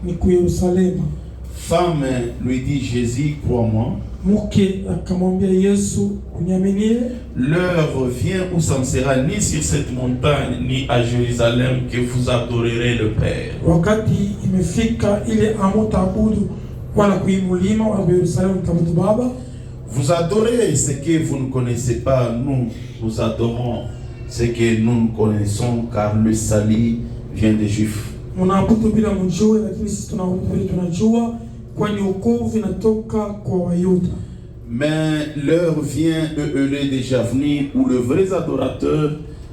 ni ku Yerusalemu. Femme lui dit Jésus, crois-moi. Mke akamwambia Yesu, uniaminie? L'heure vient où ça ne sera ni sur cette montagne ni à Jérusalem que vous adorerez le Père. Wakati imefika ile amutaabudu wala kuimulima wala Yerusalemu mtabudu Baba. Vous adorez ce que vous ne connaissez pas, nous adorons ce que nous ne connaissons, car le salut vient des Juifs. Mnaabudu bila mjue, lakini sisi tunajua kwani wokovu inatoka kwa Wayuda. Mais l'heure vient, elle est déjà venue, où les vrais adorateurs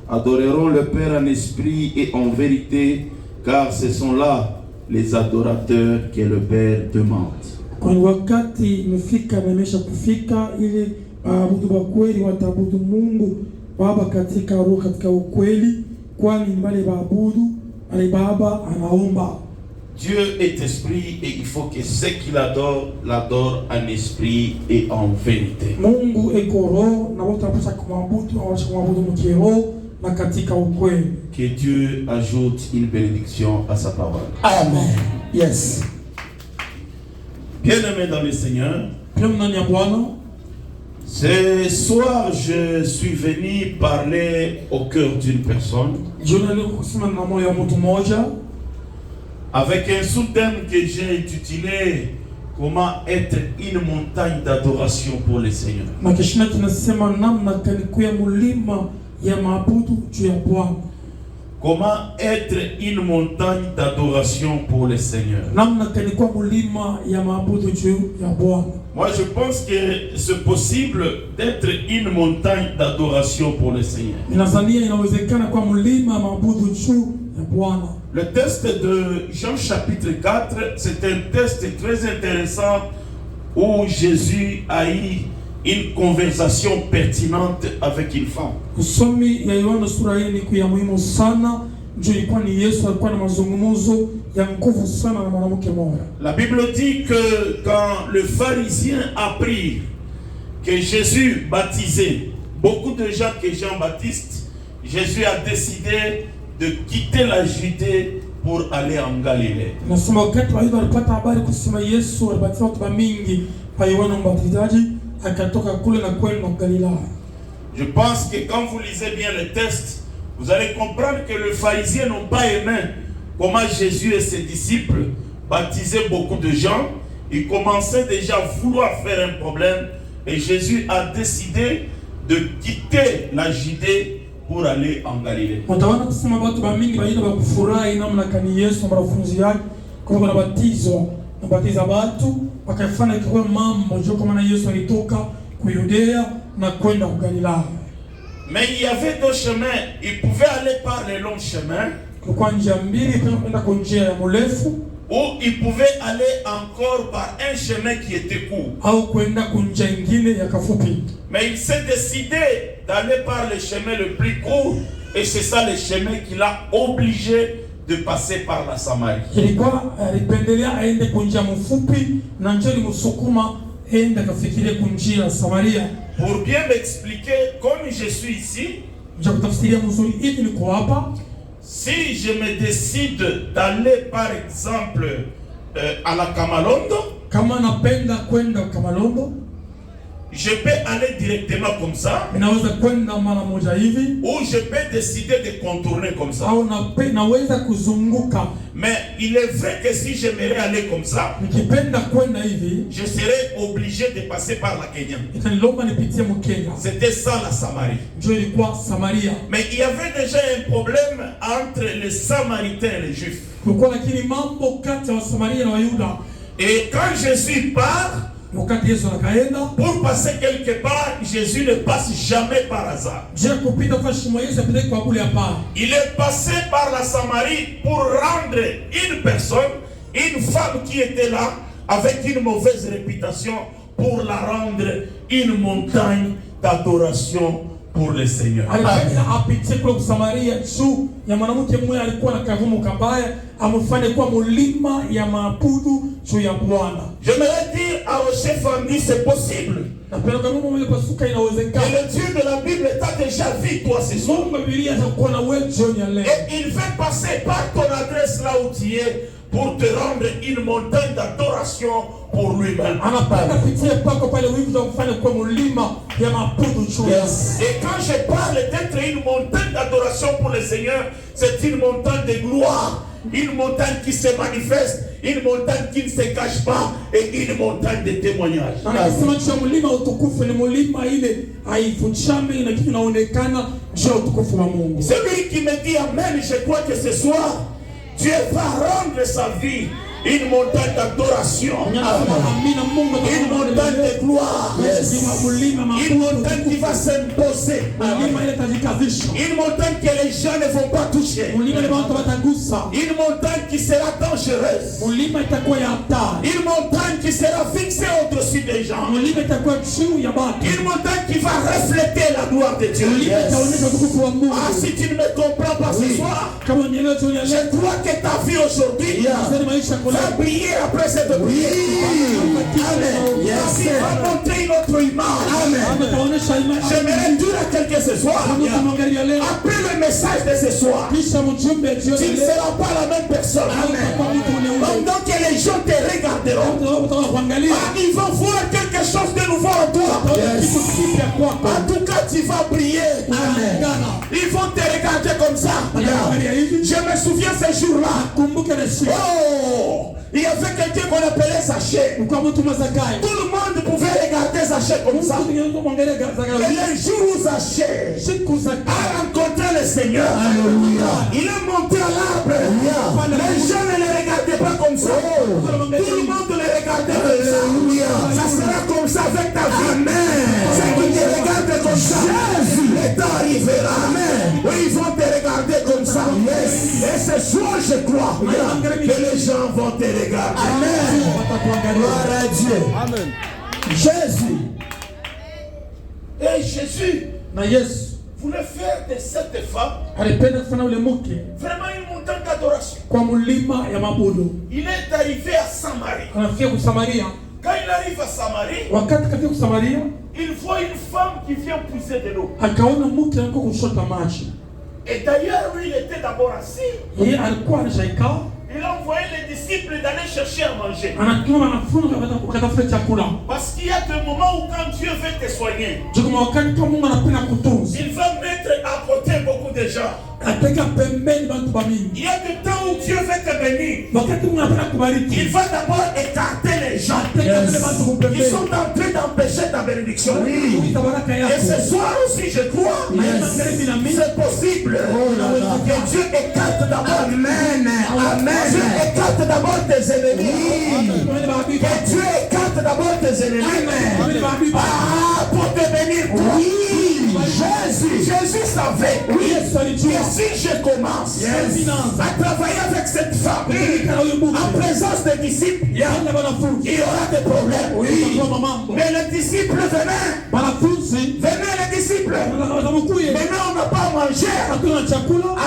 adoreront le Père en esprit et en vérité, car ce sont là les adorateurs que le Père demande. Kwani wakati imefika na imesha kufika ili waabudu wa kweli wataabudu Mungu Baba katika roho, katika ukweli, kwani ni wale waabudu ale Baba anaomba. Dieu est esprit et il faut que ceux qui l'adorent en esprit et en vérité. Mungu eko roho na wote wanapaswa kumwabudu mkiroho na katika ukweli. Que Dieu ajoute une bénédiction à sa parole. Amen. Yes. Bien-aimés dans le Seigneur, ce soir je suis venu parler au cœur d'une personne avec un sous-thème que j'ai intitulé comment être une montagne d'adoration pour le Seigneur. Comment être une montagne d'adoration pour le Seigneur. Moi je pense que c'est possible d'être une montagne d'adoration pour le Seigneur. Le texte de Jean chapitre 4, c'est un texte très intéressant où Jésus a eu une conversation pertinente avec une femme. La Bible dit que quand le pharisien apprit que Jésus baptisait beaucoup de gens que Jean-Baptiste, Jésus a décidé de quitter la Judée pour aller en Galilée. Je pense que quand vous lisez bien le texte, vous allez comprendre que les pharisiens n'ont pas aimé comment Jésus et ses disciples baptisaient beaucoup de gens. Ils commençaient déjà à vouloir faire un problème et Jésus a décidé de quitter la Judée pour aller en Galilée. Mais il y avait deux chemins. Il pouvait aller par le long chemin, ou il pouvait aller encore par un chemin qui était court. Mais il s'est décidé d'aller par le chemin le plus court, et c'est ça le chemin qui l'a obligé de passer par la Samarie. Pour bien m'expliquer, comme je suis ici, si je me décide d'aller par exemple à la Kamalondo, je peux aller directement comme ça, ou je peux décider de contourner comme ça. Mais il est vrai que si j'aimerais aller comme ça, je serais obligé de passer par la Kenya. C'était ça la Samarie. Mais il y avait déjà un problème entre les Samaritains et les Juifs. Et quand Jésus part, pour passer quelque part, Jésus ne passe jamais par hasard. Il est passé par la Samarie pour rendre une personne, une femme qui était là, avec une mauvaise réputation, pour la rendre une montagne d'adoration pour le Seigneur. J'aimerais dire à Rocher Family, c'est possible. Et le Dieu de la Bible t'a déjà vu toi ce soir. Et il veut passer par ton adresse là où tu es pour te rendre une montagne d'adoration pour lui-même. Yes. Et quand je parle d'être une montagne d'adoration pour le Seigneur, c'est une montagne de gloire, une montagne qui se manifeste, une montagne qui ne se cache pas et une montagne de témoignage. Celui qui me dit Amen, je crois que ce soir, Dieu va rendre sa vie une montagne d'adoration, une montagne de gloire, une montagne qui va s'imposer, une montagne que les gens ne vont pas toucher, une montagne qui sera dangereuse, une montagne qui sera fixée au-dessus des gens, une montagne qui va refléter la gloire de Dieu. Ah, si tu ne me comprends pas ce soir, je crois que ta vie aujourd'hui va briller après cette prière. Amen. Yes. Va montrer une autre image. Amen. J'aimerais dire à quelqu'un ce soir, après le message de ce soir, tu ne seras pas la même personne. Amen. Pendant que les gens te regarderont, ils vont voir quelque chose de nouveau en toi. Yes. En tout cas, tu vas briller. Amen. Ils vont te regarder comme ça. Je me souviens ce jour-là. Oh, il y avait quelqu'un qu'on appelait Zaché. Tout le monde pouvait regarder Zaché comme ça. Et le jour où Zaché a rencontré le Seigneur, il est monté à l'arbre. Les gens ne le regardaient pas comme ça. Tout le monde le regardait comme ça. Ça sera comme ça avec ta vie. Ceux qui te regardent comme ça, l'état arrivera. Oui, ils vont te regarder comme ça. Et ce soir, je crois que les gens vont te regarder. Amen. Gloire à Dieu. Amen. Jésus. Et Jésus voulait faire de cette femme vraiment une montagne d'adoration. Il est arrivé à Samarie. Quand il arrive à Samarie, il voit une femme qui vient puiser de l'eau. Et d'ailleurs, lui, il était d'abord assis. Il a envoyé les disciples d'aller chercher à manger. Parce qu'il y a des moments où quand Dieu veut te soigner, il va mettre à côté beaucoup de gens. Il y a des temps où Dieu veut te bénir. Il va d'abord écarter les gens qui sont en train d'empêcher ta bénédiction. Et ce soir aussi, je crois, c'est possible que Dieu écarte d'abord. Amen. Dieu écarte d'abord tes ennemis. Que Dieu écarte d'abord tes ennemis. Ah, pour te bénir. Jésus savait que si je commence à travailler avec cette femme en présence des disciples, il y aura des problèmes. Mais les disciples venaient les disciples. Maintenant on n'a pas à manger.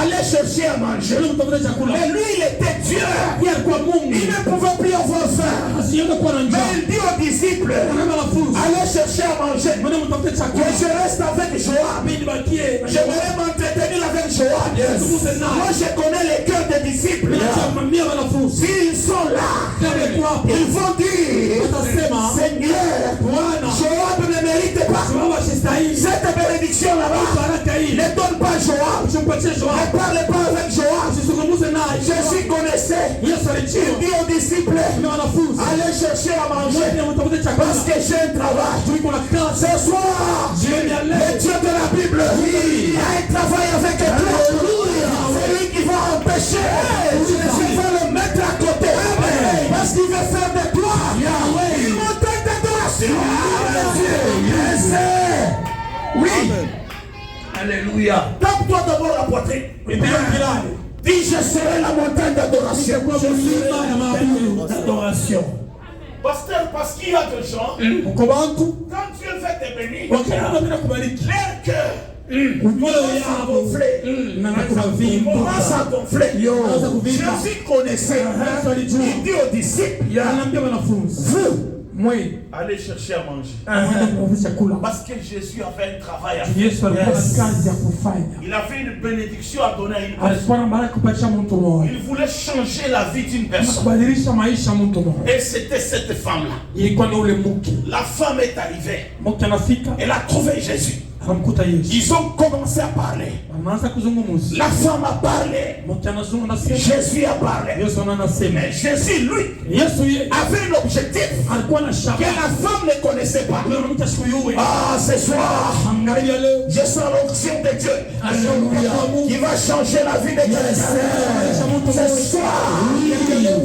Allez chercher à manger. Mais lui il était Dieu. Il ne pouvait plus avoir faim. Mais il dit aux disciples, allez chercher à manger. Que je reste avec Joab. J'aimerais m'entretenir avec Joab. Moi je connais les cœurs des disciples. S'ils sont là, ils vont dire, Seigneur, Joab ne mérite pas cette bénédiction là-bas. Ne donne pas Joab. Ne parle pas avec Joab. Jésus connaissait. Il dit aux disciples, allez chercher à manger parce que j'ai un travail. Ce soir, le Dieu de la Bible a un travail avec toi. C'est lui qui va empêcher. Je vais le mettre à côté. Parce qu'il veut faire de toi une montagne d'adoration. Oui. Alléluia. Tape-toi d'abord la poitrine. Dis, je serai la montagne d'adoration. Pasteur, parce qu'il y a des gens, quand Dieu veut te bénir, leur cœur commence à gonfler. Jésus connaissait. Il dit aux disciples, vous allez chercher à manger. Parce que Jésus avait un travail à faire. Il avait une bénédiction à donner à une personne. Il voulait changer la vie d'une personne. Et c'était cette femme-là. La femme est arrivée. Elle a trouvé Jésus. Ils ont commencé à parler. La femme a parlé. Jésus a parlé. Mais Jésus, lui, avait un objectif que la femme ne connaissait pas. Ah, ce soir, je sens l'onction de Dieu qui va changer la vie de quelqu'un. Ce soir,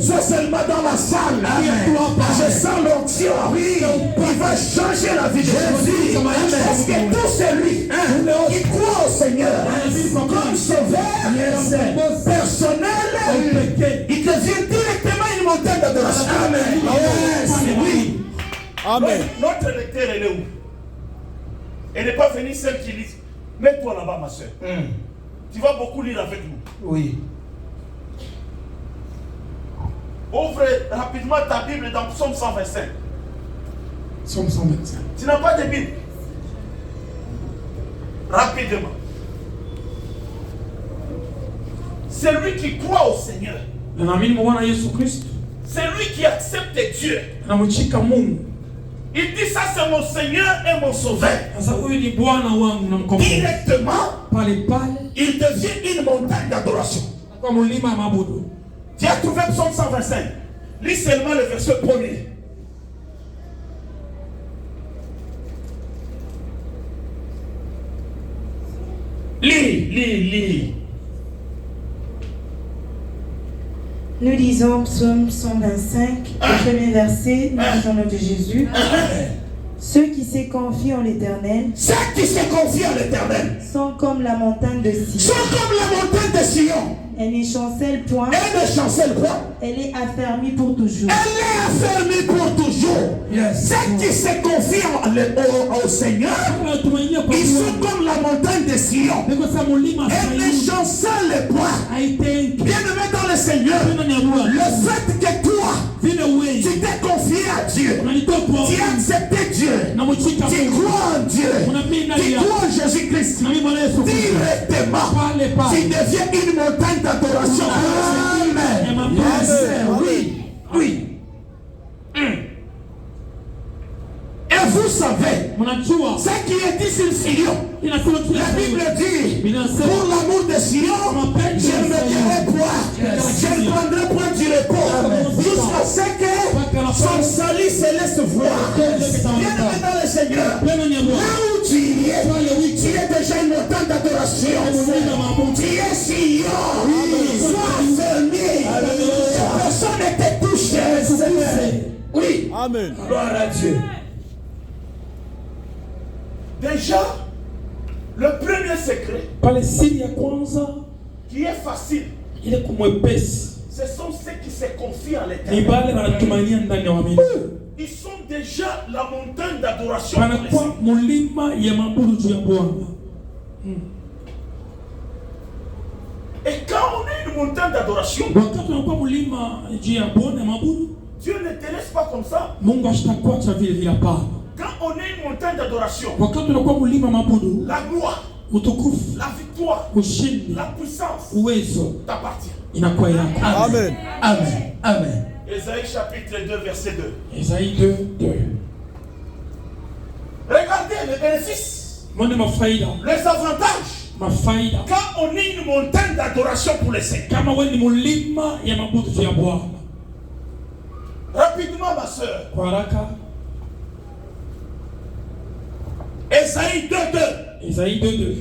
sois seulement dans la salle. Je sens l'onction qui va changer la vie de Jésus. Parce que tout celui qui croit au Seigneur comme sauveur personnel, il devient directement une montagne d'adoration. Amen. Oui. Amen. Notre lecteur, elle est où? Elle n'est pas venue celle qui lit. Mets-toi là-bas, ma soeur. Tu vas beaucoup lire avec nous. Oui. Ouvre rapidement ta Bible dans Psaume 125. Psaume 125. Tu n'as pas de Bible? Rapidement. C'est lui qui croit au Seigneur. C'est lui qui accepte Dieu. Il dit ça, c'est mon Seigneur et mon Sauveur. Directement, il devient une montagne d'adoration. Tu as trouvé Psaume 125. Lis seulement le verset 1er. Lis. Nous lisons Psaume 125, le premier verset, nous lisons le nom de Jésus. Ceux qui se confient en l'Éternel sont comme la montagne de Sion. Elle ne chancelle point. Elle est affermie pour toujours. Ceux qui se confient au Seigneur, ils sont comme la montagne de Sion. Elle ne chancelle point. Bien-aimé dans le Seigneur, le fait que toi, tu t'es confié à Dieu, tu as accepté Dieu, tu crois en Dieu, tu crois en Jésus-Christ, directement, tu deviens une montagne d'adoration. Amen. Oui. Et vous savez, ce qui est dit sur Sion, la Bible dit, pour l'amour de Sion, je ne me dirai point, je ne prendrai point du repos, jusqu'à ce que son salut se laisse voir. Bien-aimé dans le Seigneur, là où tu es déjà une montagne d'adoration. Tu es Sion, sois fermé, personne ne te touche. Oui, amen. Gloire à Dieu. Déjà, le premier secret qui est facile, ce sont ceux qui se confient à l'Éternel. Ils sont déjà la montagne d'adoration. Et quand on est une montagne d'adoration, Dieu ne te laisse pas comme ça. Quand on est une montagne d'adoration, la gloire, la victoire, la puissance t'appartient. Amen. Amen. Ésaïe chapitre 2, verset 2. Ésaïe 2, 2. Regardez les bénéfices, les avantages. Quand on est une montagne d'adoration pour les saints. Rapidement, ma soeur. Ésaïe 2, 2. Ésaïe 2, 2.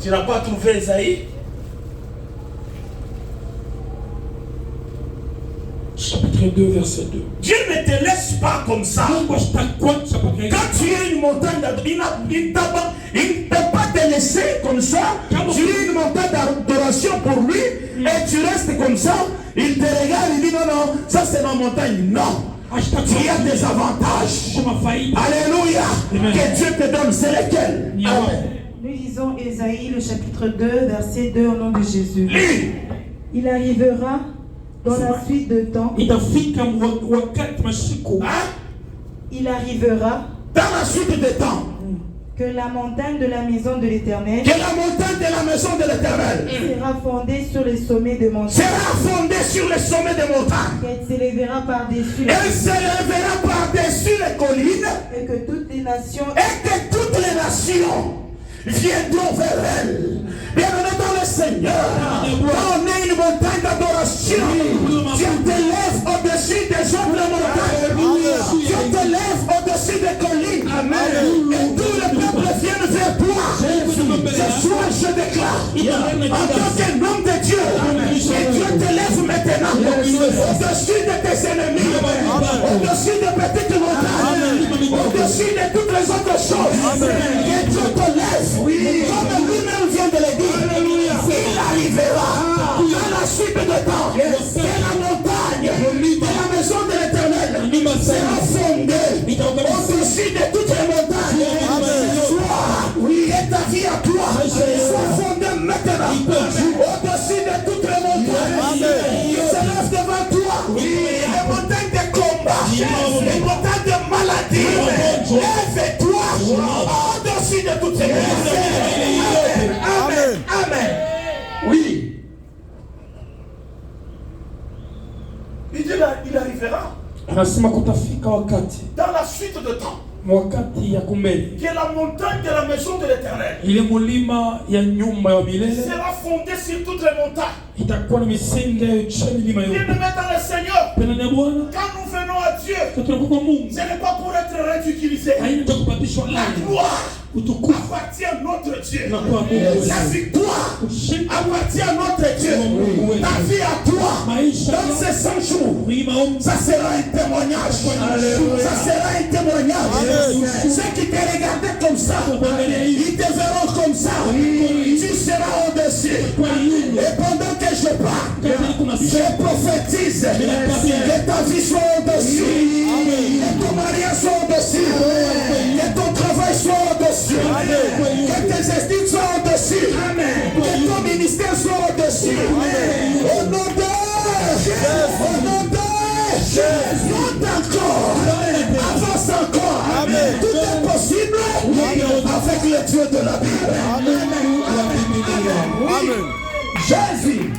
Tu n'as pas trouvé Ésaïe? Chapitre 2, verset 2. Dieu ne te laisse pas comme ça. Quand tu es une montagne d'adoration, il ne peut pas te laisser comme ça. Tu es une montagne d'adoration pour lui et tu restes comme ça. Il te regarde, il dit non, ça c'est ma montagne. Non. Tu as des avantages. Alléluia. Que Dieu te donne, c'est lesquels? Nous lisons Ésaïe, le chapitre 2, verset 2, au nom de Jésus. Il arrivera dans la suite de temps. Itafika wakati masiku. Il arrivera dans la suite des temps que la montagne de la maison de l'Éternel, que la montagne de la maison de l'Éternel sera fondée sur les sommets de montagnes. Sera fondée sur les sommets des montagnes. Qu'elle s'élèvera par-dessus Elle s'élèvera par-dessus les collines. et que toutes les nations viendront vers elle. Bienvenue dans le Seigneur. Quand on est une montagne d'adoration, Dieu t'élève au-dessus des autres montagnes. Dieu t'élève au-dessus des collines. Et tout le peuple vient vers toi. Ce soir, je déclare, en tant qu'homme de Dieu, que Dieu t'élève maintenant au-dessus de tes ennemis, au-dessus des petites montagnes, au-dessus de toutes les autres choses. Que Dieu te lève. Comme lui-même vient de le dire, il arrivera dans la suite de temps que la montagne de la maison de l'Éternel sera fondée au-dessus de toutes les montagnes. Que ta vie à toi soit fondée maintenant au-dessus de toutes les montagnes qui s'élèvent devant toi. Les montagnes de combat, les montagnes de maladie. Lève-toi au-dessus de toutes ces montagnes. Amen. Amen. Oui. Il dit il arrivera Anasema kutafika wakati dans la suite de temps wakati ya kumbele que la montagne de la maison de l'Éternel ile mulima ya nyumba ya milele sera fondée sur toutes les montagnes. itakuwa na misingi ya juu milima yote. Bien-aimés dans le Seigneur, Pendani ya Bwana, quand nous venons à Dieu, tunakuwa Mungu, ce n'est pas pour être ridiculisé. haina cha kupatishwa La lani. gloire Utukufu appartient à notre Dieu. na kwa Mungu. La victoire Ushindi appartient à notre Dieu. Ta vie à toi, maisha dans ces 100 jours, maombi ça sera un témoignage. Ça sera un témoignage. Ceux qui te regardaient comme ça, ils te verront comme ça. Tu seras au-dessus. Et pendant que je parle, je prophétise que ta vie soit au-dessus. Que ton mariage soit au-dessus. Que ton travail soit au-dessus. Que tes études soient au-dessus. Que ton ministère soit au-dessus. Au nom de Au nom de monte encore. Avance encore. Tout est possible avec le Dieu de la Bible. Amen. Jésus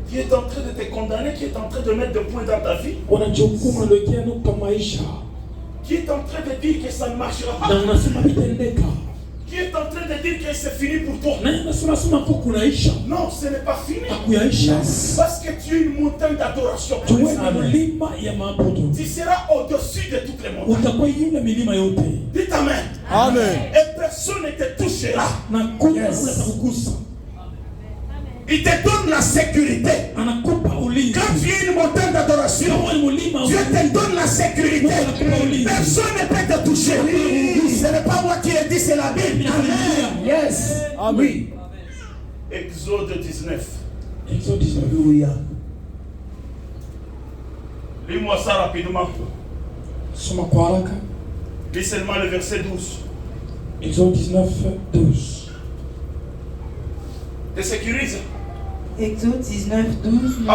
qui est en train de te condamner, qui est en train de mettre des points dans ta vie, qui est en train de dire que ça ne marchera pas, qui est en train de dire que c'est fini pour toi. Non, ce n'est pas fini. Parce que tu es une montagne d'adoration. Tu seras au-dessus de toutes les montagnes. Dites Amen. Amen. Et personne ne te touchera. Il te donne la sécurité. Quand tu es une montagne d'adoration, Dieu te donne la sécurité. Personne ne peut te toucher. Ce n'est pas moi qui le dis, c'est la Bible. Amen. Yes. Amen. Oui. Exode 19. Exode 19. Alléluia. Lis-moi ça rapidement. Soma kwa haraka. Lis seulement le verset 12. Exode 19, 12. Te sécurise. Exode 19, 12.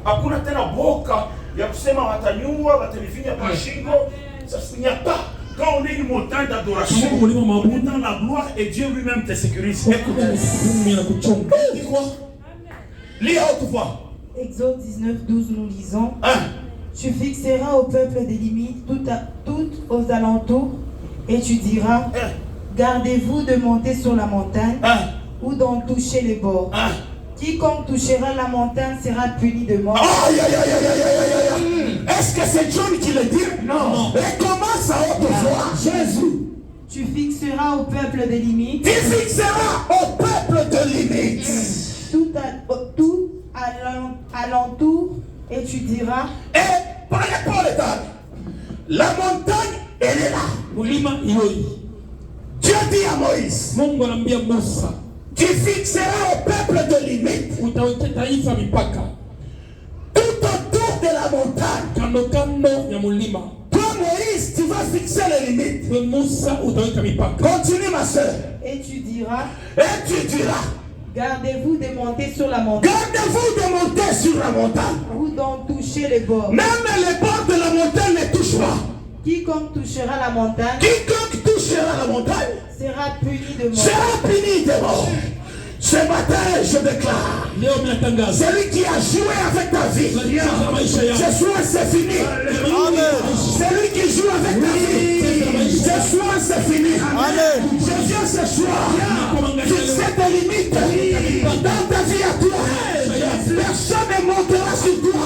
Hakuna tena boka ya kusema watanyua, watanifinya kwa shingo. Ça il n'y a pas. Quand on est une montagne d'adoration, on est dans la gloire et Dieu lui-même te sécurise. Écoute. Dis quoi? Lis à haute voix. Exode 19, 12, nous lisons. Tu fixeras au peuple des limites toutes aux alentours et tu diras, gardez-vous de monter sur la montagne ou d'en toucher les bords. Quiconque touchera la montagne sera puni de mort. Est-ce que c'est John qui le dit? Non. Et commence à haute voix. Jésus. Tu fixeras au peuple des limites. Tu fixeras au peuple de limites. Tout alentour et tu diras. Et par rapport à l'état, la montagne, elle est là. Dieu dit à Moïse. Tu fixeras au peuple de limites. Tout autour de la montagne. Toi Moïse, tu vas fixer les limites. Musa utaweka mipaka. Continue ma soeur. Et tu diras, gardez-vous de monter sur la montagne. Gardez-vous de monter sur la montagne. Ou d'en toucher les bords. Même les bords de la montagne ne touchent pas. Quiconque touchera la montagne. Quiconque touchera la montagne sera puni de mort. sera puni de mort. Ce matin, je déclare, celui qui a joué avec ta vie, ce soir c'est fini. Celui qui joue avec ta vie, ce soir c'est fini. Je viens ce soir fixer tes limites dans ta vie à toi. Personne ne montera sur toi.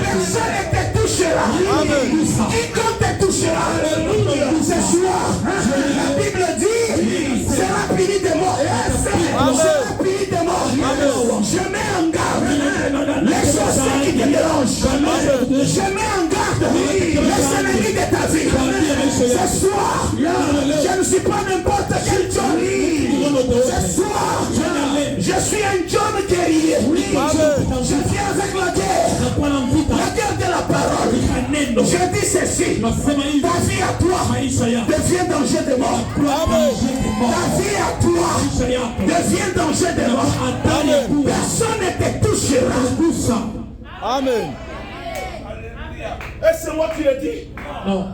Personne ne te touchera. Quiconque te touchera, ce soir, la Bible dit, sera puni de mort. Sera puni de mort. Je mets en garde les choses qui te dérangent. Je mets en garde les ennemis de ta vie. Ce soir, je ne suis pas n'importe quel Johnny. Ce soir, je suis un John guerrier. Je viens avec la guerre de la parole. Je dis ceci, ta vie à toi devient danger de mort. Ta vie à toi devient danger de mort. Personne ne te touchera. Amen. Et c'est moi qui le dis. Non.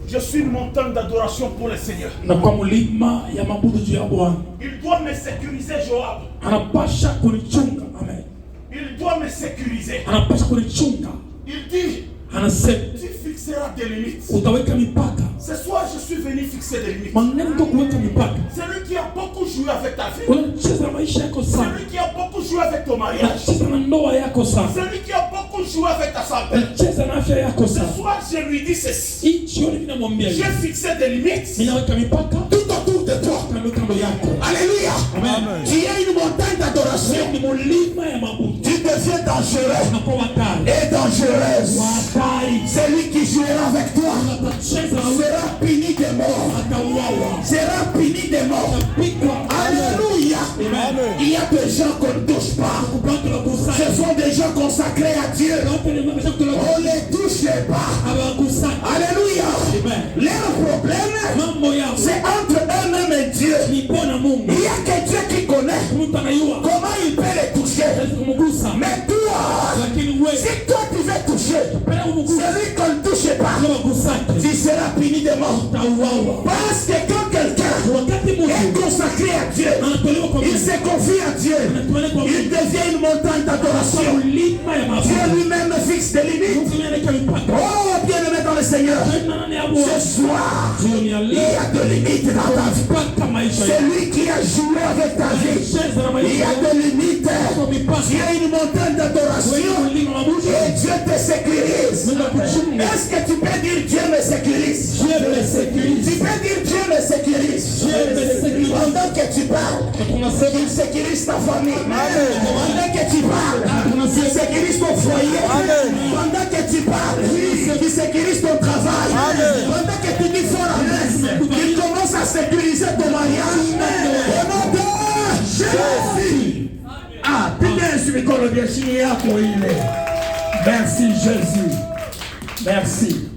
Je suis une montagne d'adoration pour le Seigneur. Na kwa mulima ya mabudu juu ya Bwana. Il doit me sécuriser, Joab. Anapasha kunichunga. Amen. Il doit me sécuriser. Anapasha kunichunga. Il dit, Anasema tu fixeras des limites. utaweka mipaka. Ce soir, je suis venu fixer des limites. Maneno ndio kuweka mipaka. Celui qui a beaucoup joué avec ta vie. Unacheza maisha yako sana. Celui qui a beaucoup joué avec ton mariage. Unacheza na ndoa yako sana. Celui qui a beaucoup joué avec ta santé. Unacheza na afya yako Ce sana. soir, je lui dis ceci. Hii jioni mimi namwambia hivi. J'ai fixé des limites. Ninaweka mipaka Tout autour de toi. kando kando yako. Alléluia. Amen. Tu es une montagne d'adoration. Ni mulima ya mabudu. Tu deviens dangereux Unakuwa hatari. et dangereuse. Hatari. Celui qui jouera avec toi Utacheza na wewe sera puni de mort. atauawa. Sera puni de mort. Utapigwa. Alléluia. Amen. Il y a des gens qu'on ne touche pas. Kupata la kusaka. Ce sont des gens consacrés à Dieu. Wote ni mamesha kutoka. On ne les touche pas. Hawakusaka. Alléluia. Amen. Leur problème, Mambo yao c'est entre eux-mêmes et Dieu. ni bona Mungu. Il n'y a que Dieu qui connaît Mtu anayua comment il peut les toucher. hawezi kumgusa. Mais toi, Lakini wewe si toi tu veux toucher, pale kumgusa celui qu'on ne touche pas, kama kusaka tu seras puni de mort. utauawa. Parce que quand quelqu'un Wakati est mtu consacré à Dieu, anatolewa kwa il Mungu, se confie à Dieu, anatolewa kwa il Mungu. devient une montagne d'adoration. Mulima ya Dieu mabudu. lui-même fixe des limites. Mungu anaweka mipaka. Oh, bien-aimé dans le Seigneur, Tena nani ya ce Bwana? soir, Jioni ya il y leo a de limites dans ta vie. mpaka maisha C'est yako. lui qui a joué avec ta vie. Cheza na Il maisha y a yako. des limites. Kwa mipaka. Tu es une montagne d'adoration Wewe mulima wa mabudu. et Dieu te sécurise. Mungu akuchunga. Est-ce que tu peux dire Dieu me sécurise? Dieu me sécurise. Tu peux dire Dieu me sécurise. Dieu me sécurise. Pendant que tu parles, Tunasema il sécurise ta famille. Pendant que tu parles, il sécurise ton foyer. Pendant que tu parles, il sécurise ton travail. Pendant que tu dis fort la messe, il commence à sécuriser ton mariage. Au nom de Jésus. Ah, putain, je vais bien signer à toi. Merci Jésus. Merci.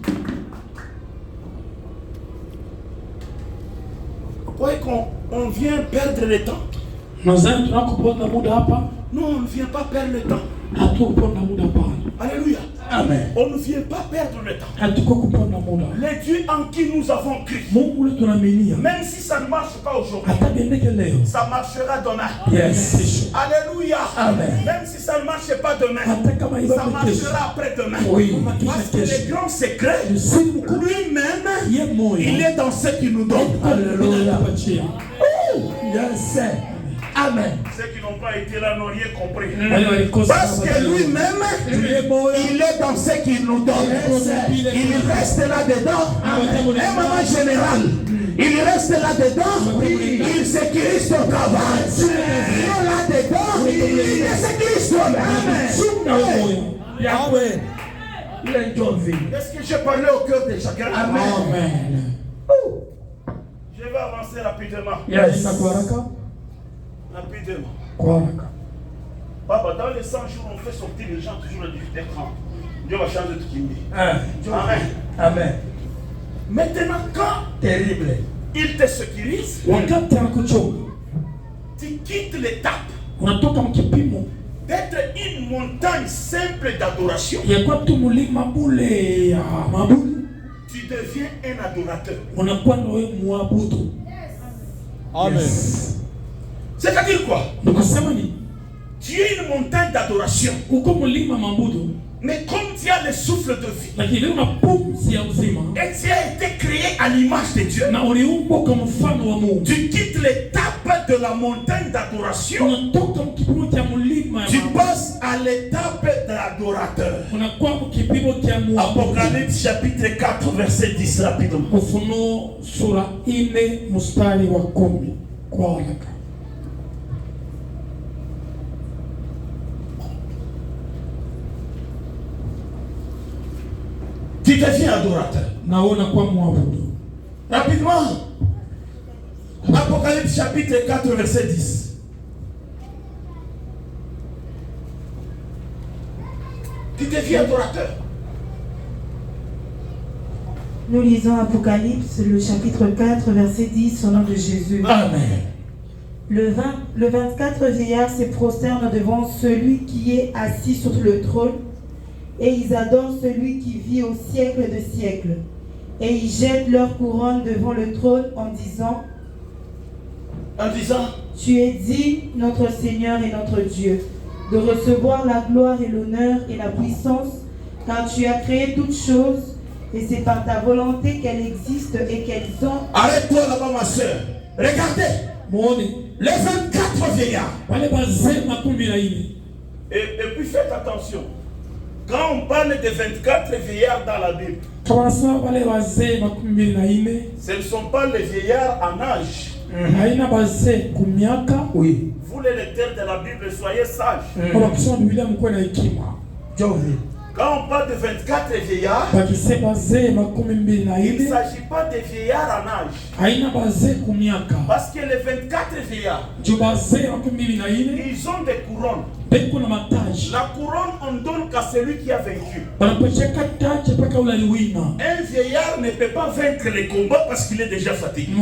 Vous croyez qu'on vient perdre le temps? nadhani tunakupona muda hapa. Non, on ne vient pas perdre le temps. Hatukupona muda hapa. Alléluia. Amen. On ne vient pas perdre le temps. Hatukupona muda. Le Dieu en qui nous avons cru, Mungu ule tunaaminia. même si ça ne marche pas aujourd'hui, Hata biendeke leo. ça marchera demain. Yes. Alléluia. Amen. Même si ça ne marche pas demain, Hata kama ça ibaki kesho. marchera après-demain. Oui. Parce que le grand secret, Siri mkubwa lui-même, ye moyo. il est dans ce qu'il nous donne. Alléluia. Tupatie. Yes. Amen. Ceux qui n'ont pas été là n'ont rien compris. Wale walikosa Parce que lui-même, il est dans ce qu'il nous donne. Il reste là-dedans. Un moment général. Il reste là-dedans. Il sécurise ton travail. Il est là-dedans. Il sécurise toi-même. Amen. Il est une vie. Est-ce que j'ai parlé au cœur de chacun? Amen. Je vais avancer rapidement. Yes. Rapidement. Kwa haraka. Papa, dans les 100 jours, on fait sortir les gens toujours à 18h30. Dieu va changer de Kimbi. Amen. Amen. Maintenant, quand Terrible. il te sécurise, Wakati anakuchunga, tu quittes l'étape unatoka mkipimo d'être une montagne simple d'adoration. ya kwa tu mulima bule ya mabudu, Tu deviens un adorateur. unakuwa na wewe muabudu. Amen. C'est-à-dire quoi? Nikusema ni Tu es une montagne d'adoration. uko mulima mabudu, Mais comme tu as le souffle de vie, lakini una pumzi ya uzima et tu as été créé à l'image de Dieu, na uliumbwa kwa mfano wa Mungu, tu quittes l'étape de la montagne d'adoration, unatoka mkipimo cha mulima ya tu mabudu, passes à l'étape de l'adorateur. unakuwa mkipimo cha muabudu. Apocalypse chapitre 4 verset 10 rapidement. Ufunuo sura 4 mstari wa 10 kwa haraka. Tu deviens adorateur. Naona kwa muabudu. Rapidement. Apocalypse chapitre 4 verset 10. Tu deviens adorateur. Nous lisons Apocalypse, le chapitre 4, verset 10, au nom de Jésus. Amen. Le 24 vieillards se prosternent devant celui qui est assis sur le trône, et ils adorent celui qui vit au siècle de siècles. Et ils jettent leur couronne devant le trône en disant, Tu es digne, notre Seigneur et notre Dieu, de recevoir la gloire et l'honneur et la puissance, car tu as créé toutes choses, et c'est par ta volonté qu'elles existent et qu'elles ont... Arrête-toi là-bas, ma soeur. Regardez. Les 24 vieillards. Et puis faites attention. Quand on parle de 24 vieillards dans la Bible, ce ne sont pas les vieillards en âge. Oui. Vous les lecteurs de la Bible, soyez sages. Quand on parle de 24 vieillards, il ne s'agit pas de vieillards en âge. Parce que les 24 vieillards, ils ont des couronnes. La couronne, on donne qu'à celui qui a vaincu. Un vieillard ne peut pas vaincre les combats parce qu'il est déjà fatigué.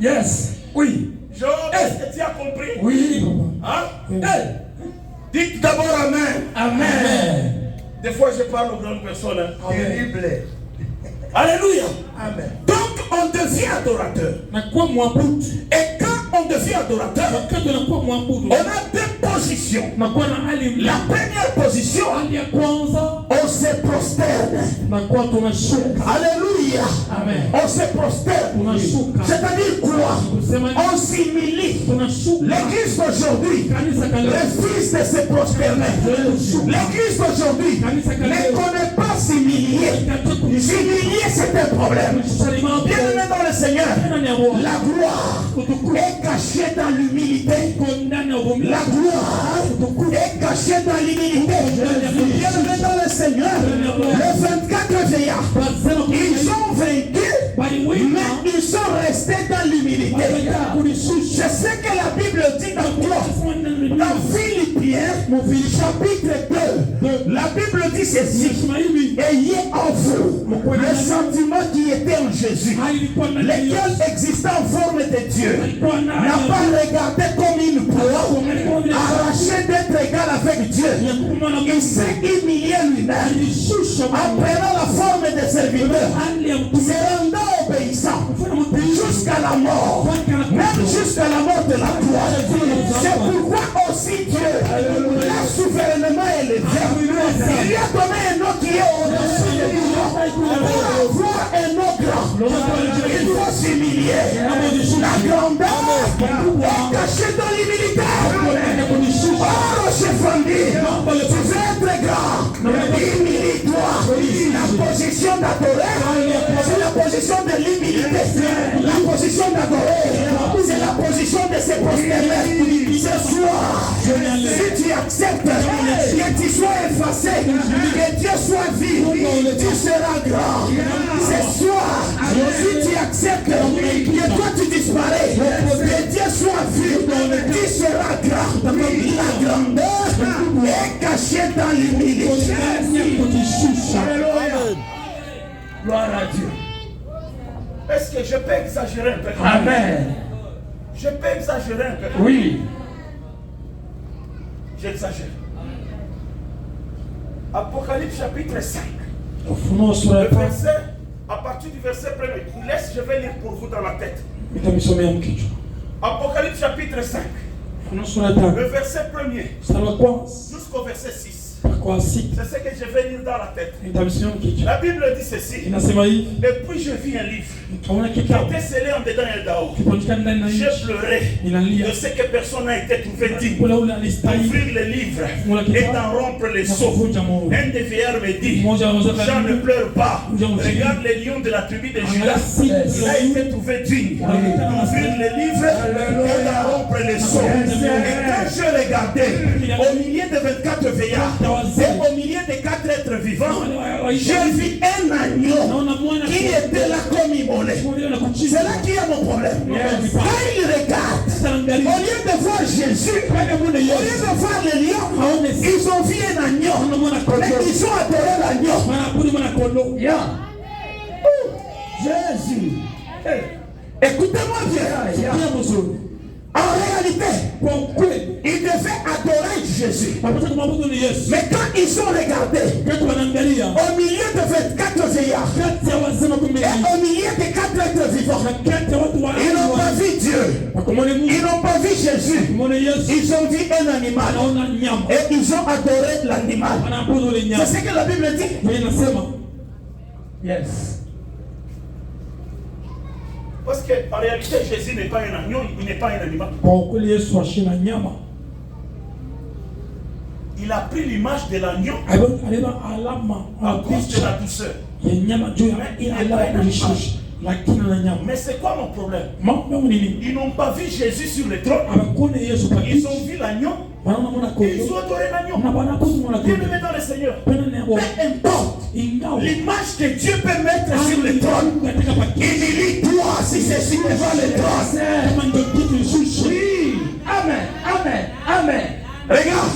Yes. Oui. Est-ce que tu as compris? Oui. Hein? Dites d'abord Amen. Amen. Des fois, je parle aux grandes personnes. Terrible. Alléluia. Amen. Donc, on devient adorateur. Et quand on devient adorateur, on a deux positions. La première position, on se prosterne. Alléluia. Amen. On se prosterne. C'est-à-dire quoi? On s'humilie. L'église d'aujourd'hui refuse de se prosterner. L'église d'aujourd'hui ne connaît pas s'humilier. S'humilier, c'est un problème. Bien-aimé dans le Seigneur, la gloire est cachée dans l'humilité. La gloire est cachée dans l'humilité. Bien-aimé dans le Seigneur, les 24 vieillards, ils ont vaincu, mais ils sont restés dans l'humilité. Je sais que la Bible dit dans Philippiens, chapitre 2, la Bible dit ceci: ayez en vous le sentiment qui était en Jésus, lequel existant en forme de Dieu, n'a pas regardé comme une proie, arraché d'être égal avec Dieu. Il s'est humilié lui-même, en prenant la forme de serviteur, se rendant obéissant jusqu'à la mort, même jusqu'à la mort de la croix. C'est pourquoi aussi Dieu l'a souverainement élevé. Il lui a donné un nom qui est au-dessus de lui. Pour avoir un nom grand, il faut s'humilier. La grandeur est cachée dans l'humilité. Oh, chef Andy, tu veux être grand, humilie-toi. La position d'adorer, c'est la position de l'humilité. La position d'adorer, c'est la position de se prosterner. Ce soir, si tu acceptes que tu sois effacé, que Dieu soit vivant, tu seras grand. Ce soir, si tu acceptes que toi tu disparais, que Dieu soit vivant, tu seras grand. La grandeur est marcher dans l'humilité. Alléluia. Gloire à Dieu. Est-ce que je peux exagérer un peu? Amen. Je peux exagérer un peu? Oui. J'exagère. Apocalypse chapitre 5. Le verset, à partir du verset 1er, je vais lire pour vous dans la tête. Apocalypse chapitre 5. Le verset 1er jusqu'au verset 6. C'est ce que je vais lire dans la tête. La Bible dit ceci. Et puis je vis un livre qui était scellé en dedans et dehors. J'ai pleuré de ce que personne n'a été trouvé digne d'ouvrir le livre et d'en rompre les sceaux. Un des vieillards me dit, Jean, ne pleure pas. Regarde les lions de la tribu de Juda. Il a été trouvé digne d'ouvrir le livre et d'en rompre les sceaux. Et quand je regardais au milieu de 24 vieillards et au milieu des 4 êtres vivants, j'ai vu un agneau qui était là comme immolé. C'est là qu'il y a mon problème. Quand il regarde, au lieu de voir Jésus, au lieu de voir les lions, ils ont vu un agneau. Mais ils ont adoré l'agneau. Jésus. Écoutez-moi bien. En réalité, ils devaient adorer Jésus. Mais quand ils ont regardé, au milieu de 24 vieillards, et au milieu des 4 êtres vivants, ils n'ont pas vu Dieu. Ils n'ont pas vu Jésus. Ils ont vu un animal. Et ils ont adoré l'animal. C'est ce que la Bible dit. Yes. Parce qu'en réalité, Jésus n'est pas un agneau, il n'est pas un animal. Il a pris l'image de l'agneau à cause de la douceur. Mais il n'est pas un animal. Mais c'est quoi mon problème? Ils n'ont pas vu Jésus sur le trône. Ils ont vu l'agneau. Et ils ont adoré l'agneau. Bien-aimé dans le Seigneur. Peu importe l'image que Dieu peut mettre sur le trône. Humilie-toi si c'est sur le trône. Oui. Amen. Amen. Amen. Regarde.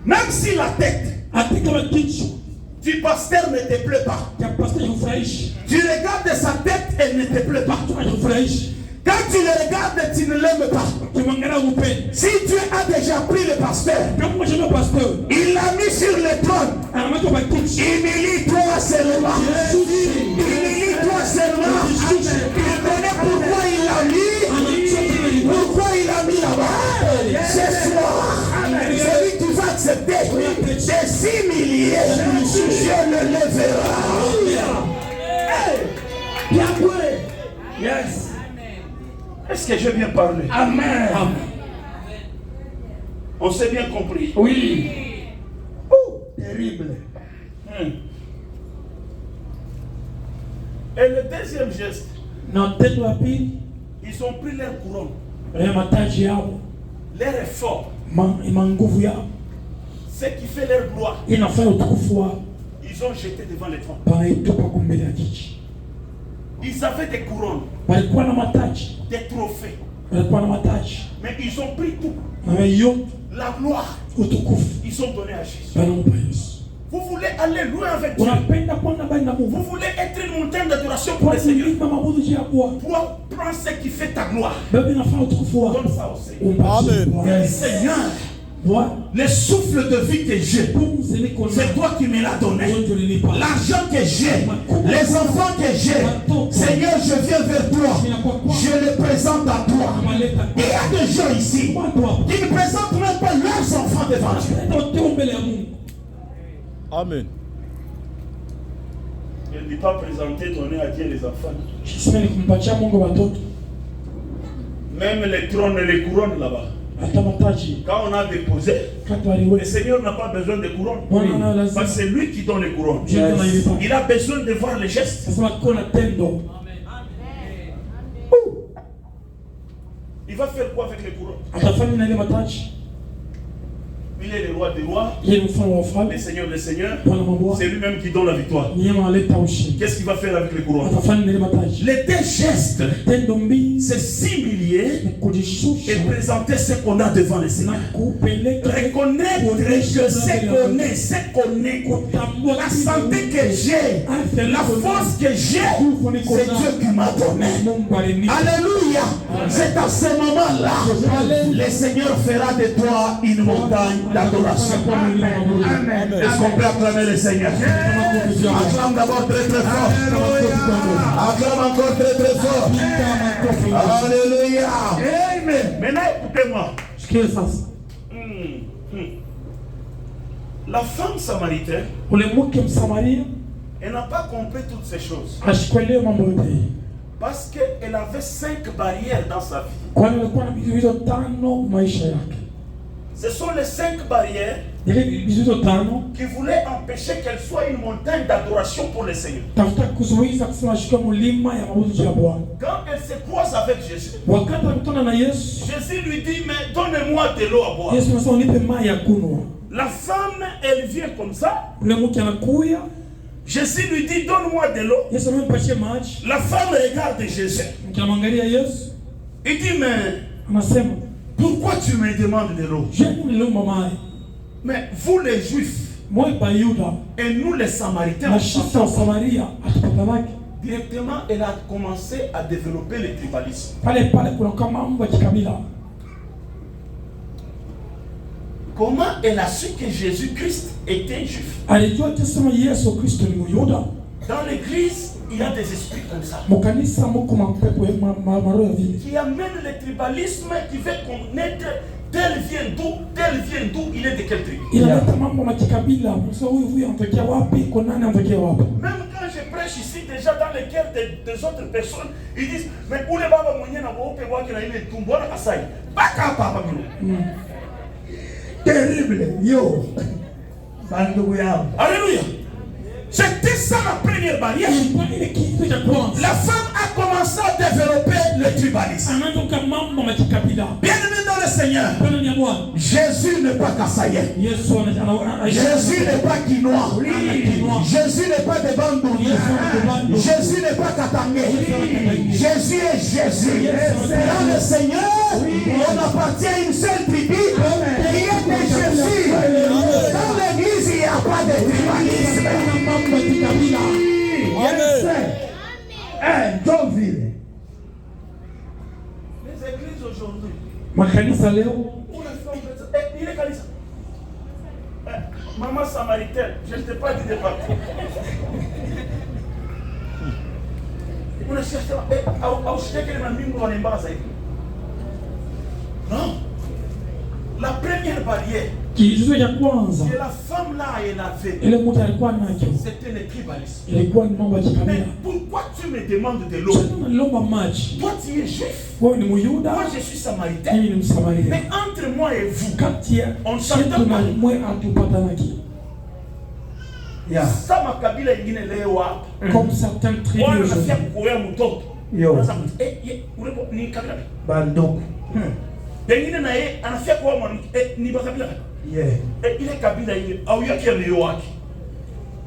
Même si la tête du pasteur ne te plaît pas, tu regardes sa tête, elle ne te plaît pas. Quand tu le regardes, tu ne l'aimes pas. Si Dieu a déjà pris le pasteur, il l'a mis sur le trône. Humilie-toi seulement. Humilie-toi seulement. Il connaît pourquoi il l'a mis. Pourquoi il l'a mis là-bas. Ce soir, celui qui va accepter de s'humilier, Dieu le lèvera. Bien joué. Yes. Est-ce que j'ai bien parlé? Amen. Amen. On s'est bien compris. Oui. Terrible. Et le deuxième geste, ils ont pris leur couronne. Leur effort. Ce qui fait leur gloire. Ils ont jeté devant les trônes. Ils avaient des couronnes, des trophées. Mais ils ont pris tout. La gloire, ils ont donné à Jésus. Vous voulez aller loin avec Dieu. Vous voulez être une montagne d'adoration pour le Seigneur. Prends ce qui fait ta gloire. Donne ça au Seigneur. Amen. Seigneur, le souffle de vie que j'ai, c'est toi qui me l'as donné. L'argent que j'ai, les enfants que j'ai, Seigneur, je viens vers toi. Je les présente à toi. Il y a des gens ici qui ne présentent même pas leurs enfants devant Dieu. Amen. Il ne dit pas présenter, donner à Dieu les enfants. Même les trônes et les couronnes là-bas. Quand on a déposé, le Seigneur n'a pas besoin de couronne. Parce que c'est lui qui donne les couronnes. Il a besoin de voir les gestes. Il va faire quoi avec les couronnes? Il il est le roi des rois, yeye ni mfalme wa wafalme, le Seigneur des seigneurs. Bwana wa mabwana, C'est lui-même qui donne la victoire. ni yeye analeta ushindi. Qu'est-ce qu'il va faire avec les couronnes? Atafanya nini mataji? Les deux gestes, Tendo mbili c'est s'humilier ni kujishusha et présenter ce qu'on a devant le na Seigneur. kupeleka Reconnaître que ce qu'on est, la santé que j'ai, la force que j'ai, c'est Dieu qui m'a donné. Mungu alinipa. Alléluia. C'est à ce moment-là, le Seigneur fera de toi une montagne d'adoration. Amen. Est-ce qu'on peut acclamer le Seigneur? Acclame d'abord très très fort. Acclame encore très très fort. Alléluia. Amen. Maintenant, écoutez-moi. Sikia sasa. La femme samaritaine, Ule mke Msamaria elle n'a pas compris toutes ces choses. ashikuelewa mambo yote hii. Parce qu'elle avait 5 barrières dans sa vie. Kwani alikuwa na vizuizo 5 maisha yake. Ce sont les 5 barrières Ile vizuizo 5 qui voulaient empêcher qu'elle soit une montagne d'adoration pour le Seigneur. tafuta kuzuiza kusema shika mlima ya mabudu ya Bwana. Quand elle se croise avec Jésus, Wakati alikutana na Yesu, Jésus lui dit, mais donne-moi de l'eau à boire. Yesu anasema nipe maji ya kunywa. La femme, elle vient comme ça. Ule mke anakuya, Jésus lui dit, donne-moi de l'eau. Yesu anampatia maji. La femme regarde Jésus. Mke anamwangalia Yesu, Il dit, mais anasema, pourquoi tu me demandes de l'eau? "Je niliomba maji." Mais vous les Juifs Moi Bayuda et nous les Samaritains, na on sisi wa s'entend. Samaria hatupatanake. Directement, elle a commencé à développer le tribalisme. Pale pale kuna kama mambo ya kikabila. Comment elle a su que Jésus-Christ était juif? Alijua kusema Yesu Kristo ni Myuda. Dans l'église, il y a des esprits comme ça Mukanisa mko mapepo ya maroho ya vile. qui amènent le tribalisme, qui veut connaître tel vient d'où, il est de quelle tribu. Inaleta mambo ya kikabila. Sasa huyu anatokea wapi? Kwa nani anatokea wapi? Même quand je prêche ici, déjà dans les cœurs des autres personnes, ils disent, mais où les baba mwenye na waupe wake na ile tumbo na kasai. Baka papa mino. Terrible. Yo. Bandugu yao. Alléluia. C'était ça la première barrière. Ilikuwa ile kitu cha kwanza. La femme a commencé à développer le tribalisme. Anaanza mambo ya kikabila. Bien-aimé dans le Seigneur, Bwana ni Bwana. Jésus n'est pas kassaïen. Yesu Jésus n'est pas quinois. Jésus n'est pas de Bandouни. Jésus n'est pas katangé. Jésus est Jésus. Dans le Seigneur, on appartient à une seule tribu qui est de Jésus. Dans l'église, il n'y a pas de tribalisme. Donville. Les églises aujourd'hui, makanisa leo où les femmes il est kanisa. Maman samaritaine, je ne t'ai pas dit de partir. Non. La première barrière kizuizo cha kwanza que la femme là elle avait, ile mtu alikuwa nacho c'était le tribalisme. ilikuwa ni mambo ya Mais kikabila. pourquoi tu me demandes de l'eau? Sasa naliomba maji. Toi tu es juif, Wewe ni Myuda, moi je suis samaritain. mimi ni Msamaria. Mais entre moi et vous, Kati ya on yetu s'entend na pas. mwe hatupatanaki. Yeah. Sama kabila ingine leo hapa. Comme certaines tribus Wana nafia aujourd'hui. kukoea mtoto. Yo. Sasa urepo ni kabila gani? Bandugu. Pengine na yeye anafia kuoa mwanamke ni kabila gani? Yeah. Ile kabila ile au yake leo wake.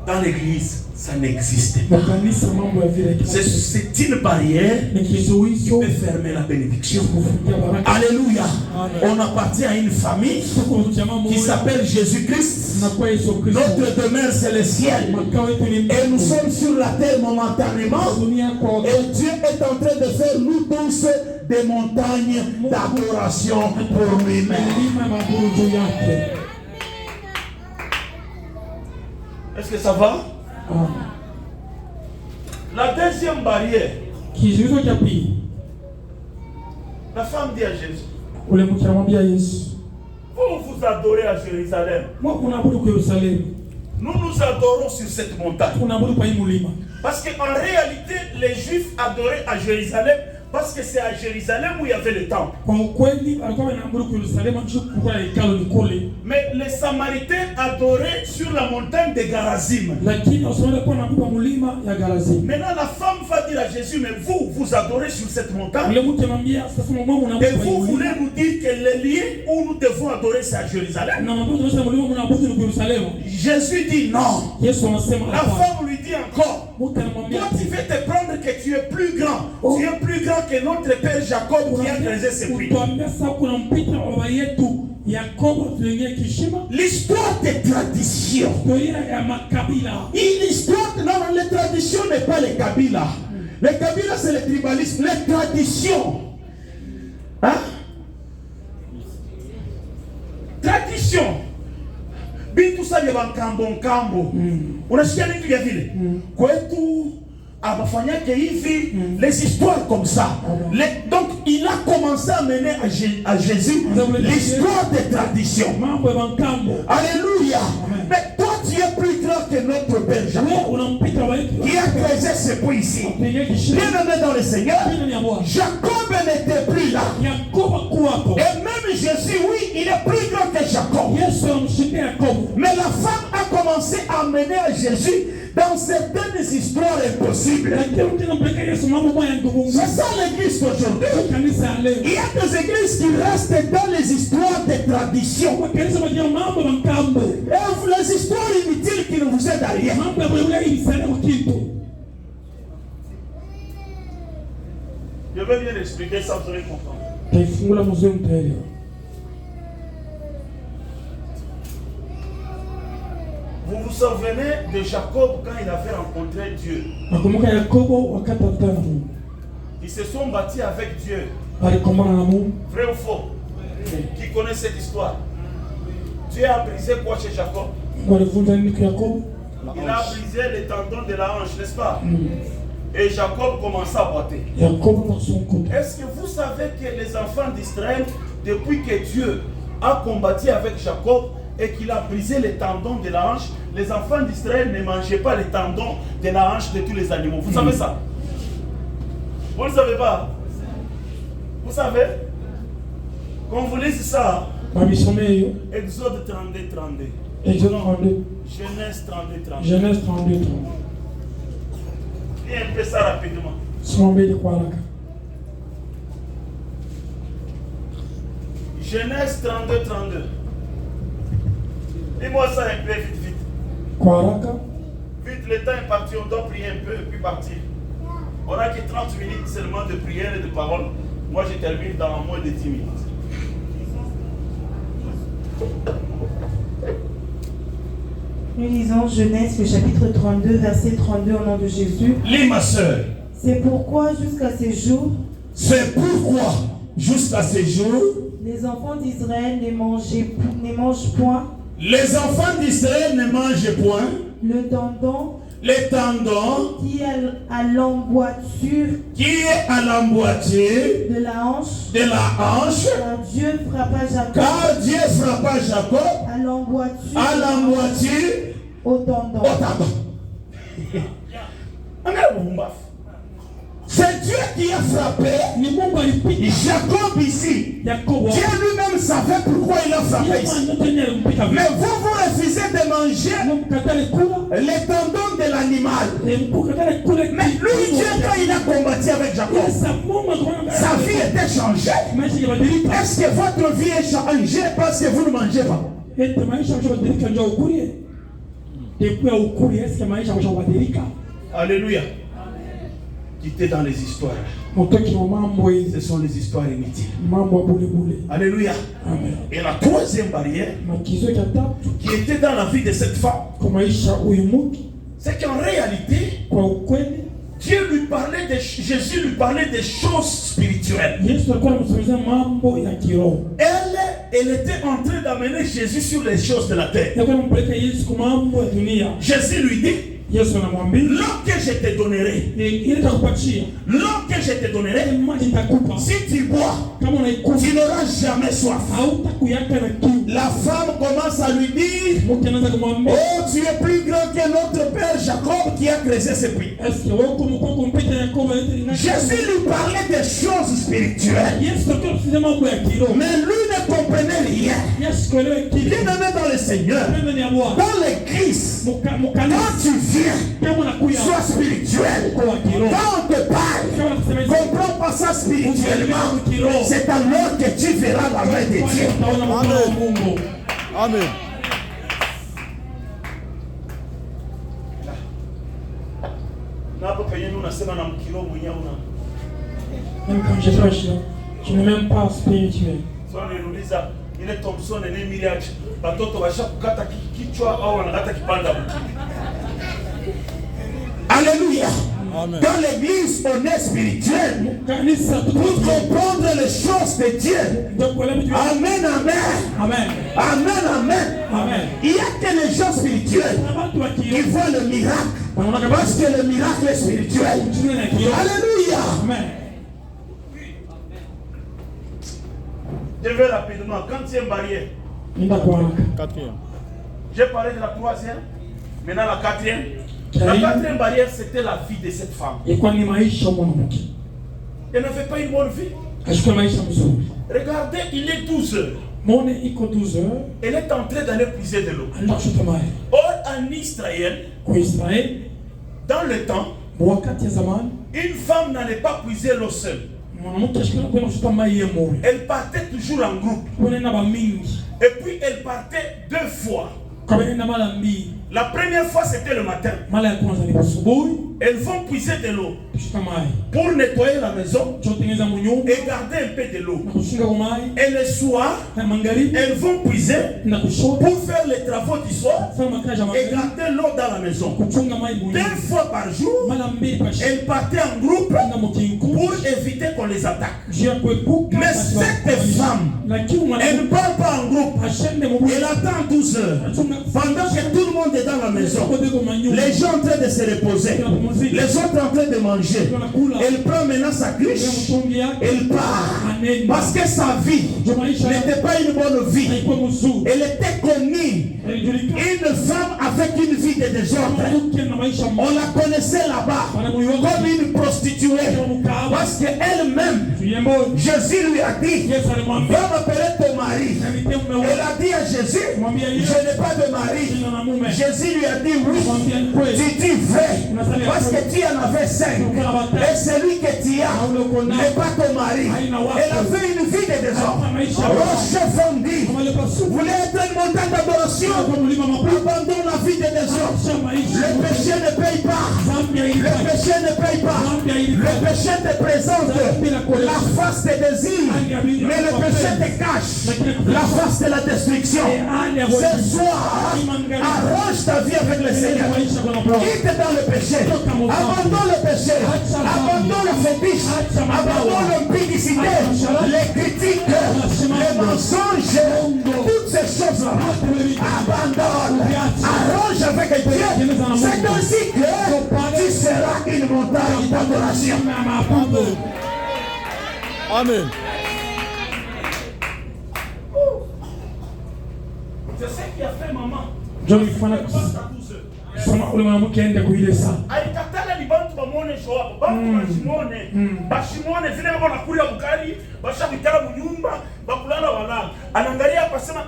Dans l'église, ça n'existe pas. Makanisa mambo ya vile C'est une barrière ni qui kizuizo peut fermer la bénédiction. kufungia baraka. Alléluia. On appartient à une famille qui s'appelle Jésus-Christ. na kwa Yesu Kristo. Notre demeure c'est le ciel. Makao yetu ni Et nous sommes sur la terre momentanément. dunia kwa Et Dieu est en train de faire nous tous des montagnes d'adoration pour lui-même. milima maburu juu yake. Est-ce que ça va? Ah. La deuxième barrière, Kizuizo cha pili, la femme dit à Jésus, ule mtu anamwambia Yesu, vous vous adorez à Jérusalem. mwa unaabudu kwa Yerusalemu, Nous nous adorons sur cette montagne. unaabudu kwa hii mlima. Parce qu'en réalité, les Juifs adoraient à Jérusalem parce que c'est à Jérusalem où il y avait le temple. Kwa ukweli walikuwa wanaabudu kwa Yerusalemu, ndio kulikuwa na hekalu ni kule. Mais les Samaritains adoraient sur la montagne de Garazim. Lakini Wasamari walikuwa wanaabudu kwa mlima ya Garazim. Maintenant, la femme va dire dire à Jésus, mais vous adorez sur cette montagne. Ule mtu anamwambia sasa mama Et vous voulez nous dire que le lieu où nous devons adorer c'est à Jérusalem. na mambo tunasema mlima mnaabudu ni Yerusalemu. Jésus dit non. Yesu anasema La femme lui dit encore, mtu anamwambia toi tu veux te prendre que tu es plus grand. Tu es plus grand que notre père Jacob qui a creusé ses puits. Tuambia sasa kuna mpita baba yetu Yakobo tuingie kishima. L'histoire des traditions. Historia ya makabila. Une histoire, non, les traditions n'est pas les Kabila. Les Kabila c'est le tribalisme. Les traditions. Hein? Tradition. Bintu sabi bankambo. Unasikia nini vya vile? Kwetu abafanyake hivi, les histoires comme ça. Donc il a commencé à mener à Jésus l'histoire des traditions. Alléluia. Mais toi tu es plus grand que notre père Jacob qui a creusé ce puits ici. Bien aimé dans le Seigneur, Jacob n'était plus là. Et même Jésus, oui, il est plus grand que Jacob. Mais la femme a commencé à mener à Jésus dans certaines histoires impossibles. C'est ça l'église aujourd'hui. Il y a des églises qui restent dans les histoires des traditions. Et les histoires inutiles qui ne vous aident à rien. Je vais bien expliquer ça, vous allez comprendre. Vous vous souvenez de Jacob quand il avait rencontré Dieu? Ils se sont bâtis avec Dieu. Vrai ou faux? Qui connaît cette histoire? Dieu a brisé quoi chez Jacob? Il a brisé les tendons de la hanche, n'est-ce pas? Et Jacob commença à boiter. Est-ce que vous savez que les enfants d'Israël, depuis que Dieu a combattu avec Jacob et qu'il a brisé les tendons de la hanche, les enfants d'Israël ne mangeaient pas les tendons de la hanche de tous les animaux. Vous savez ça? Vous ne le savez pas? Vous savez? Quand vous lisez ça, Exode 32, 32. Exode 32. Genèse 32, 32. Genèse 32, 32. Dis un peu ça rapidement. Genèse 32, 32. Dis-moi ça un peu vite, vite. Vite, le temps est parti, on doit prier un peu et puis partir. On n'a que 30 minutes seulement de prière et de parole. Moi, je termine dans moins de 10 minutes. Nous lisons Genèse, le chapitre 32, verset 32 au nom de Jésus. Lis ma soeur. C'est pourquoi jusqu'à ces jours, les enfants d'Israël ne mangent point. Les enfants d'Israël ne mangent point Le tendon les tendons qui est à l'emboîture de la hanche. Car Dieu frappa Jacob à l'emboîture au tendon. C'est Dieu qui a frappé Jacob ici. Dieu lui-même savait pourquoi il a frappé ici. Mais vous refusez de manger les tendons de l'animal. Mais lui, Dieu, quand il a combattu avec Jacob, sa vie était changée. Est-ce que votre vie est changée parce que vous ne mangez pas? Alléluia. Quittez dans les histoires. Ce sont les histoires inutiles. Alléluia. Amen. Et la troisième barrière qui était dans la vie de cette femme, c'est qu'en réalité, Jésus lui parlait des choses spirituelles. Elle était en train d'amener Jésus sur les choses de la terre. Jésus lui dit, l'homme que je te donnerai, si tu bois, tu n'auras jamais soif. La femme commence à lui dire, oh, tu es plus grand que notre père Jacob qui a creusé ce puits. Jésus lui parlait des choses spirituelles, mais lui ne ne comprenez rien. Bien-aimé dans le Seigneur, dans l'église, quand tu viens, sois spirituel. Quand on te parle, comprends pas ça spirituellement. C'est alors que tu verras la main de Dieu. Amen. Amen. Même quand je prêche, je n'ai même pas spirituel. Il est Thompson et les miriages. Batoto va chaque kata kichwa au anakata kipanda mkini. Alléluia. Amen. Dans l'église, on est spirituel pour comprendre les choses de Dieu. Amen, amen. Amen. Amen, amen. Amen. Il n'y a que les gens spirituels qui voient le miracle. Parce que le miracle est spirituel. Alléluia. Amen. Je vais rapidement. Quatrième barrière. Quatrième. J'ai parlé de la troisième. Maintenant la quatrième. La quatrième barrière, c'était la vie de cette femme. Elle n'avait pas une bonne vie. Regardez, il est 12 heures. Elle est en train d'aller puiser de l'eau. Or, en Israël, dans le temps, une femme n'allait pas puiser l'eau seule. Elle partait toujours en groupe. Et puis elle partait 2 fois. La première fois c'était le matin. Elles vont puiser de l'eau pour nettoyer la maison et garder un peu de l'eau. Et le soir, elles vont puiser pour faire les travaux du soir et garder l'eau dans la maison. 2 fois par jour, elles partaient en groupe pour éviter qu'on les attaque. Mais cette femme, elle ne parle pas en groupe. Elle attend 12 heures. Pendant que tout le monde est dans la maison, les gens en train de se reposer, les autres en train de manger. Elle prend maintenant sa cruche, elle part. Parce que sa vie n'était pas une bonne vie. Elle était connue, une femme avec une vie de désordre. On la connaissait là-bas comme une prostituée. Parce qu'elle-même, Jésus lui a dit, va m'appeler ton mari. Elle a dit à Jésus, je n'ai pas de mari. Jésus lui a dit oui. Tu dis vrai. Parce que tu en avais 5. Et celui que tu as n'est pas ton mari. Elle avait une vie de désordre. Roche fondue. Vous voulez être une montagne d'adoration? Abandonne la vie de désordre. Le péché ne paye pas. Le péché ne paye pas. Le péché te présente la face des désirs. Mais le péché te cache la face de la destruction. Ce soir, arrange ta vie avec le Seigneur. Quitte dans le péché. Abandonne le péché. Abandonne le fétiche. Abandonne l'impudicité, les critiques, les mensonges, toutes ces choses-là. Abandonne. Arrange avec Dieu. C'est ainsi que tu seras une montagne d'adoration. Amen. C'est ce qui a fait maman. Ule mwanamke aende kuilesa. Alikatala ni bantu bamone shoapo. Bantu bashimone vile bako nakulia bukali, basha bitala munyumba, bakulala wala. Anaangalia hapa sema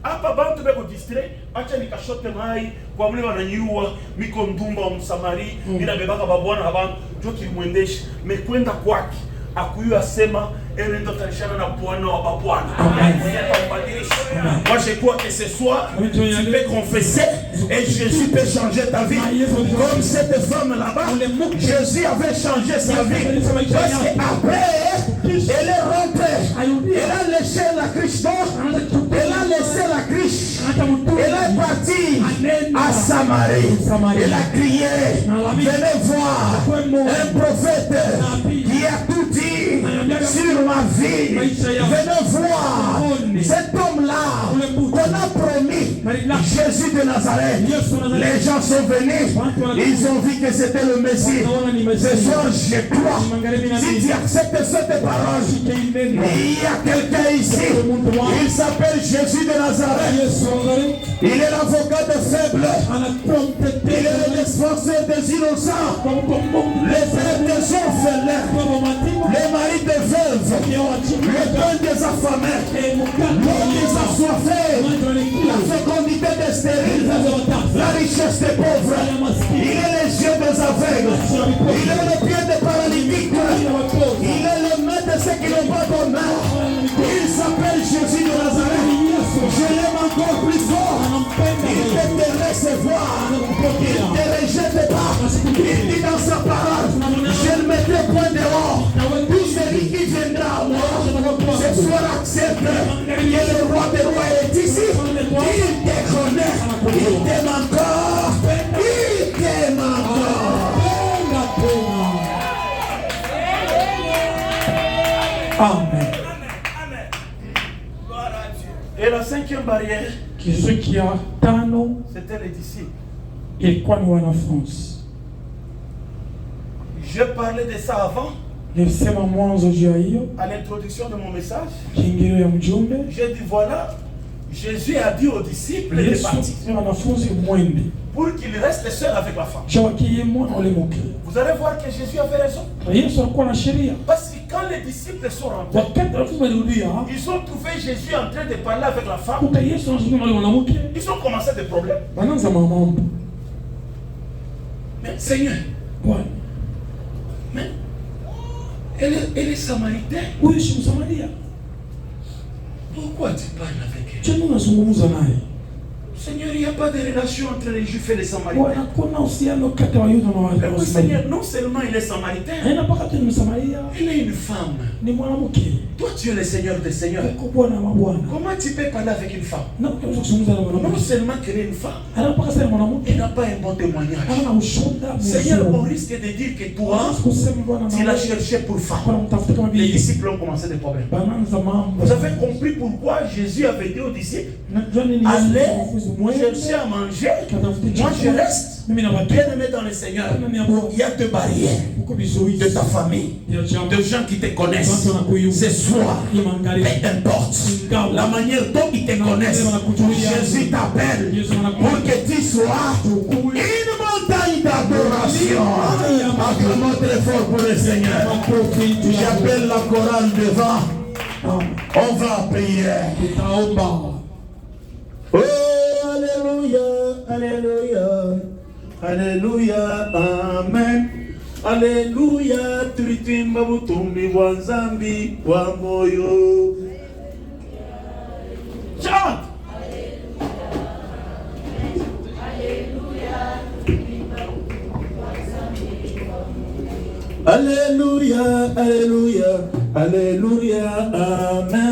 hapa bantu beko distrait, acha nikashote mai kwa mle wananyua, miko ndumba wa Msamari, bila bebaka babwana abantu, ndio kilimwendesha, mekwenda kwake. Akuyu sema ndo talishana na Bwana wa babwana. Moi je crois que ce soir tu peux confesser et Jésus peut changer ta vie. Comme cette femme là-bas, Jésus avait changé sa vie. Parce qu'après, elle est rentrée. Elle a laissé la cruche d'or. Elle a laissé la cruche. Elle est partie à Samarie. Elle a crié, venez voir un prophète qui a tout dit sur ma vie. Venez voir cet homme-là qu'on a promis, Jésus de Nazareth. Les gens sont venus, ils ont vu que c'était le Messie. Ce soir, je crois, si tu acceptes cette parole, il y a quelqu'un ici, il s'appelle Jésus de Nazareth. Il est l'avocat des faibles, il est le forces des innocents, les frères des orphelins, les maris des veuves, le pain des affamés, l'eau des assoiffés, la fécondité des stériles, la richesse des pauvres. Il est les yeux des aveugles, il est le pied des paralytiques, il est le maître de ceux qui n'ont pas d'honneur. Il s'appelle Jésus de Nazareth. Je l'aime encore plus fort. Il peut te recevoir. Il ne te rejette pas. Il dit dans sa parole, je le mettrai point dehors. Tout celui qui viendra à moi, ce soir accepte que le roi des rois est ici. Il te connaît. Il t'aime encore. Il t'aime encore. Amen. Et la cinquième barrière, Kizuki ya tano c'était les disciples. ilikuwa ni wanafunzi. Je parlais de ça avant, Nilisema mwanzo juu ya hiyo à l'introduction de mon message. kiingilio ya mjumbe. J'ai dit voilà, Jésus a dit aux disciples de Yesu partir ni wanafunzi mwende pour qu'ils restent seuls avec la femme. shawakiye mwana ulimuke. Vous allez voir que Jésus avait raison. Yesu alikuwa na sheria. Parce que quand les disciples sont rentrés, Wakati wanafunzi walirudia, ils ont trouvé Jésus en train de parler avec la femme. kuta Yesu anazungumza na wale mwanamke, Ils ont commencé des problèmes. wanaanza mambo. Mais Seigneur, Bwana, mais elle est samaritaine. huyu si Msamaria. Pourquoi tu parles avec elle? Je nini unazungumza naye? Seigneur, il n'y a pas de relation entre les Juifs et les Samaritains. Bwana, kuna uhusiano kati ya Wayuda na Mais oui, Wasamaria. Seigneur, non seulement il est samaritain, Haina mpaka tu ni Msamaria, il est une femme. ni mwanamke. Toi, tu es le Seigneur des Seigneurs. Uko Bwana wa Bwana. Comment tu peux parler avec une femme? Na unaweza kuzungumza na Non mwanamke. seulement qu'elle est une femme, Haina mpaka sasa mwanamke. elle n'a pas un bon témoignage. Hana ushuhuda Seigneur, on mzuri. risque de dire que toi, Kusema Bwana tu l'as na cherché pour kwa femme. mtafuta kama Les bibi. disciples ont commencé des problèmes. Banaanza mambo. Vous avez compris pourquoi Jésus avait dit aux disciples, Najua nini allez wanafunzi mwende. chercher à manger. Katafute Moi, je chakula. reste. Mimi na watu. Bien aimé dans le Seigneur. Il y a deux barrières Uko vizuizi. de ta famille, Ya jamaa. de gens qui te connaissent. Ce soir, Imangalia. peu importe la manière dont ils te connaissent, Jésus t'appelle pour que tu sois une montagne d'adoration. Acclamons très fort pour le Seigneur. J'appelle la chorale devant. On va prier. Tutaomba. Oh, alléluia, alléluia, alléluia, amen. Alléluia, tulitimba butumbi wa nzambi wa moyo. Chante. Alléluia, alléluia, alléluia, amen.